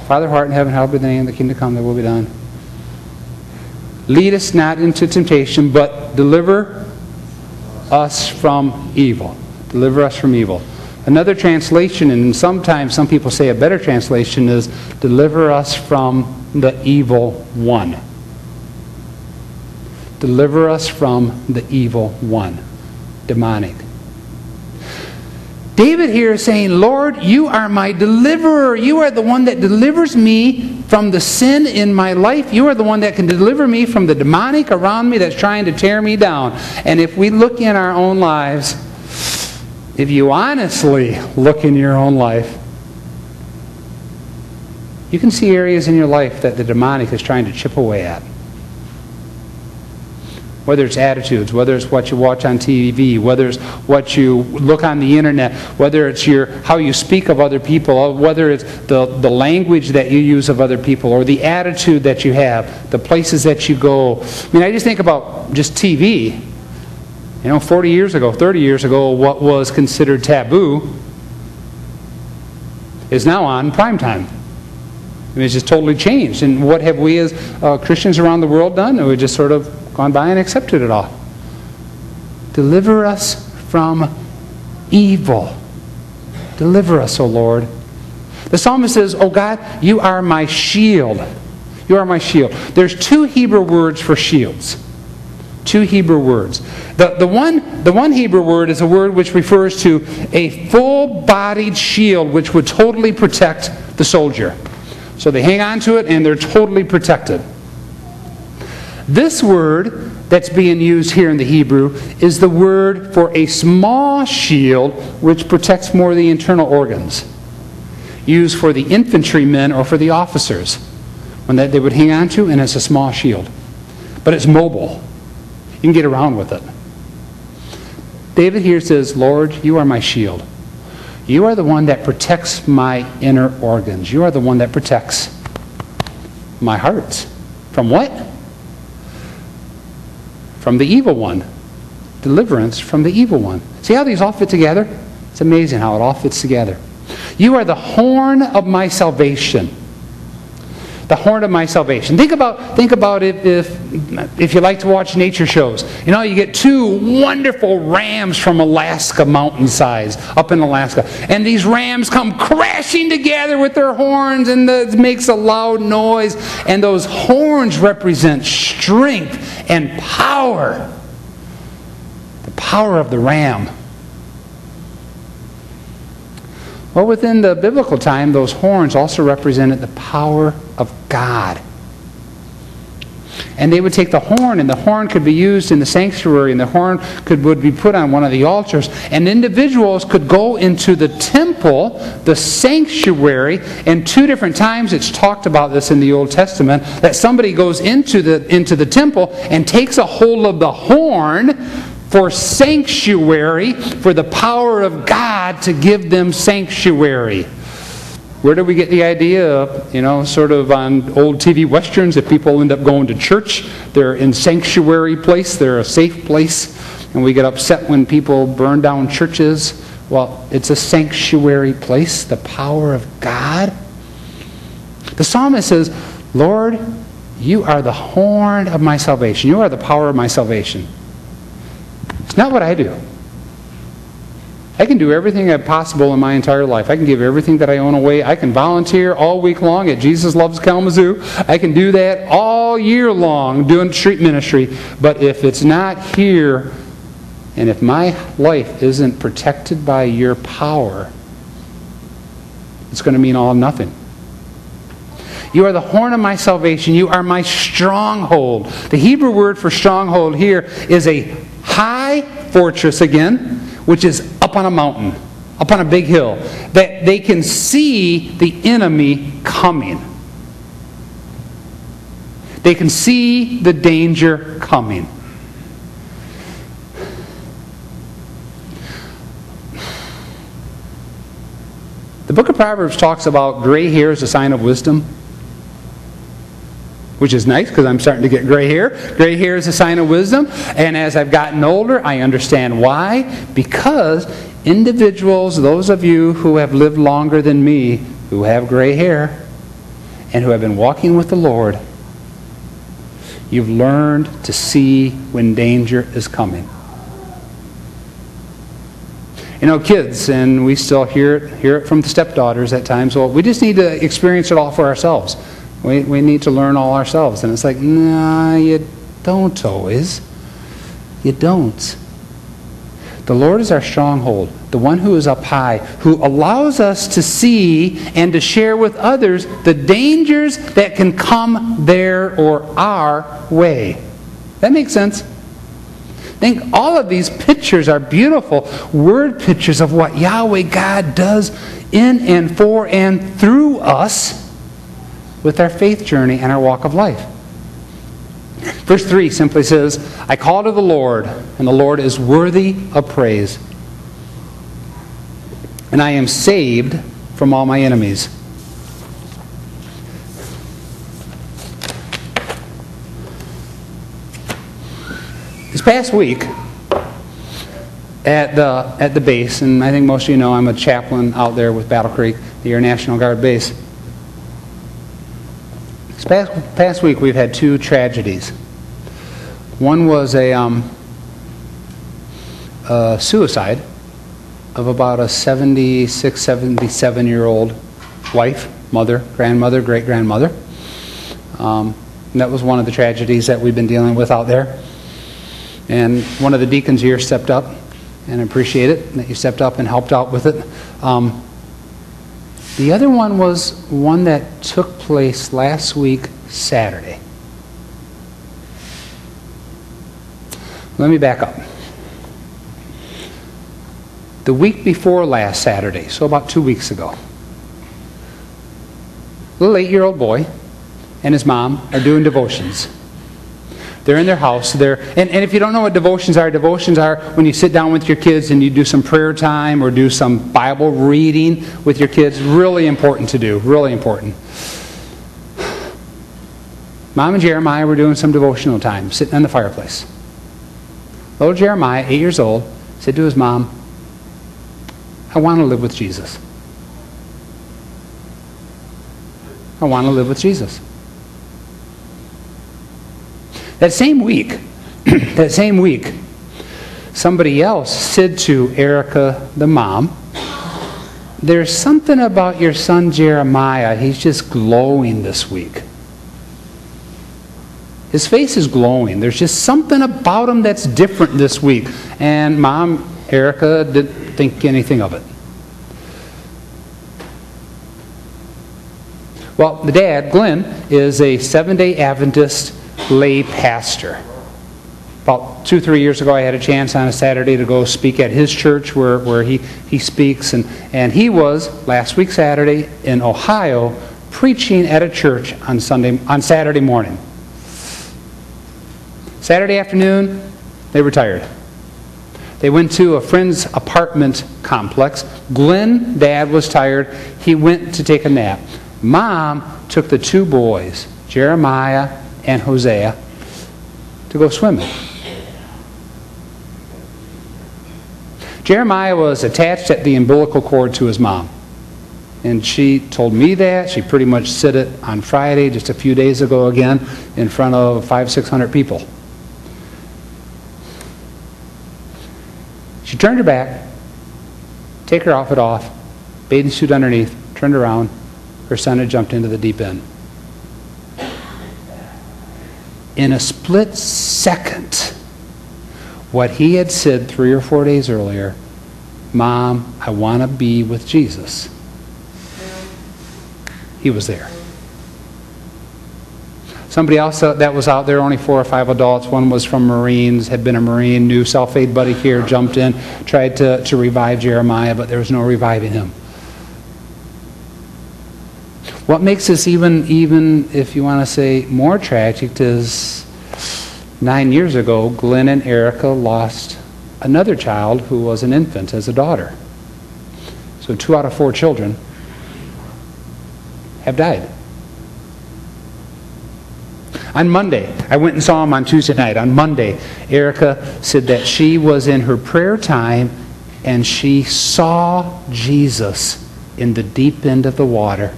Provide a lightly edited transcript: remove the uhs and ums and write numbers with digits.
Father who art in heaven, hallowed be thy name, the kingdom come, thy will be done. Lead us not into temptation, but deliver us from evil. Deliver us from evil. Another translation, and sometimes some people say a better translation, is deliver us from the evil one. Deliver us from the evil one. Demonic. David here is saying, Lord, you are my deliverer. You are the one that delivers me from the sin in my life. You are the one that can deliver me from the demonic around me that's trying to tear me down. And if we look in our own lives, if you honestly look in your own life, you can see areas in your life that the demonic is trying to chip away at. Whether it's attitudes, whether it's what you watch on TV, whether it's what you look on the internet, whether it's how you speak of other people, or whether it's the language that you use of other people, or the attitude that you have, the places that you go. I mean, I just think about just TV. 40 years ago, 30 years ago, what was considered taboo is now on prime time. I mean, it's just totally changed. And what have we as Christians around the world done? We've just sort of gone by and accepted it all. Deliver us from evil. Deliver us, O Lord. The psalmist says, Oh God, you are my shield. You are my shield. There's two Hebrew words for shields. Two Hebrew words. The one Hebrew word is a word which refers to a full-bodied shield which would totally protect the soldier. So they hang on to it and they're totally protected. This word that's being used here in the Hebrew is the word for a small shield which protects more of the internal organs. Used for the infantrymen or for the officers. When they would hang on to, and it's a small shield. But it's mobile. You can get around with it. David here says, Lord, you are my shield. You are the one that protects my inner organs. You are the one that protects my heart. From what? From the evil one. Deliverance from the evil one. See how these all fit together? It's amazing how it all fits together. You are the horn of my salvation. The horn of my salvation. Think about it if you like to watch nature shows. You get two wonderful rams from Alaska mountainsides up in Alaska. And these rams come crashing together with their horns and it makes a loud noise. And those horns represent strength and power. The power of the ram. Well, within the biblical time, those horns also represented the power of God. And they would take the horn, and the horn could be used in the sanctuary, and the horn would be put on one of the altars. And individuals could go into the temple, the sanctuary, and two different times it's talked about this in the Old Testament, that somebody goes into the temple and takes a hold of the horn for sanctuary, for the power of God to give them sanctuary. Where do we get the idea of, sort of on old TV westerns, if people end up going to church, they're in sanctuary place, they're a safe place, and we get upset when people burn down churches. Well, it's a sanctuary place, the power of God. The psalmist says, Lord, you are the horn of my salvation. You are the power of my salvation. It's not what I do. I can do everything possible in my entire life. I can give everything that I own away. I can volunteer all week long at Jesus Loves Kalamazoo. I can do that all year long doing street ministry. But if it's not here, and if my life isn't protected by your power, it's going to mean all or nothing. You are the horn of my salvation. You are my stronghold. The Hebrew word for stronghold here is a high fortress again, which is up on a mountain, up on a big hill, that they can see the enemy coming. They can see the danger coming. The book of Proverbs talks about gray hair as a sign of wisdom, which is nice because I'm starting to get gray hair. Gray hair is a sign of wisdom. And as I've gotten older, I understand why. Because individuals, those of you who have lived longer than me, who have gray hair, and who have been walking with the Lord, you've learned to see when danger is coming. You know, kids, and we still hear it from the stepdaughters at times, well, we just need to experience it all for ourselves. We need to learn all ourselves. And it's like, nah, you don't always. You don't. The Lord is our stronghold, the one who is up high, who allows us to see and to share with others the dangers that can come their or our way. That makes sense? I think all of these pictures are beautiful word pictures of what Yahweh God does in and for and through us with our faith journey and our walk of life. Verse 3 simply says, I call to the Lord, and the Lord is worthy of praise. And I am saved from all my enemies. This past week, at the base, and I think most of you know I'm a chaplain out there with Battle Creek, the Air National Guard base. This past week we've had two tragedies. One was a suicide of about a 76, 77-year-old wife, mother, grandmother, great-grandmother. And that was one of the tragedies that we've been dealing with out there. And one of the deacons here stepped up, and I appreciate it that you stepped up and helped out with it. The other one was one that took place last week, Saturday. Let me back up. The week before last Saturday, so about 2 weeks ago, a little 8-year-old boy and his mom are doing devotions. They're in their house. And if you don't know what devotions are when you sit down with your kids and you do some prayer time or do some Bible reading with your kids. Really important to do. Really important. Mom and Jeremiah were doing some devotional time, sitting on the fireplace. Little Jeremiah, 8 years old, said to his mom, I want to live with Jesus. I want to live with Jesus. That same week, somebody else said to Erica, the mom, there's something about your son Jeremiah. He's just glowing this week. His face is glowing. There's just something about him that's different this week. And Mom, Erica, didn't think anything of it. Well, the dad, Glenn, is a Seventh-day Adventist lay pastor. About 2-3 years ago, I had a chance on a Saturday to go speak at his church where he speaks. And he was, last week Saturday, in Ohio, preaching at a church on Saturday morning. Saturday afternoon, they retired. They went to a friend's apartment complex. Glenn, dad, was tired. He went to take a nap. Mom took the two boys, Jeremiah and Hosea, to go swimming. Jeremiah was attached at the umbilical cord to his mom. And she told me that. She pretty much said it on Friday, just a few days ago again, in front of 500-600 people. She turned her back, take her outfit off, bathing suit underneath, turned around. Her son had jumped into the deep end. In a split second, what he had said 3 or 4 days earlier, Mom, I want to be with Jesus. He was there. Somebody else that was out there, only 4 or 5 adults. One was from Marines, had been a Marine, new self-aid buddy here, jumped in, tried to revive Jeremiah, but there was no reviving him. What makes this even if you want to say more tragic is 9 years ago, Glenn and Erica lost another child who was an infant as a daughter. So 2 out of 4 children have died. On Monday, I went and saw him on Tuesday night. On Monday, Erica said that she was in her prayer time and she saw Jesus in the deep end of the water.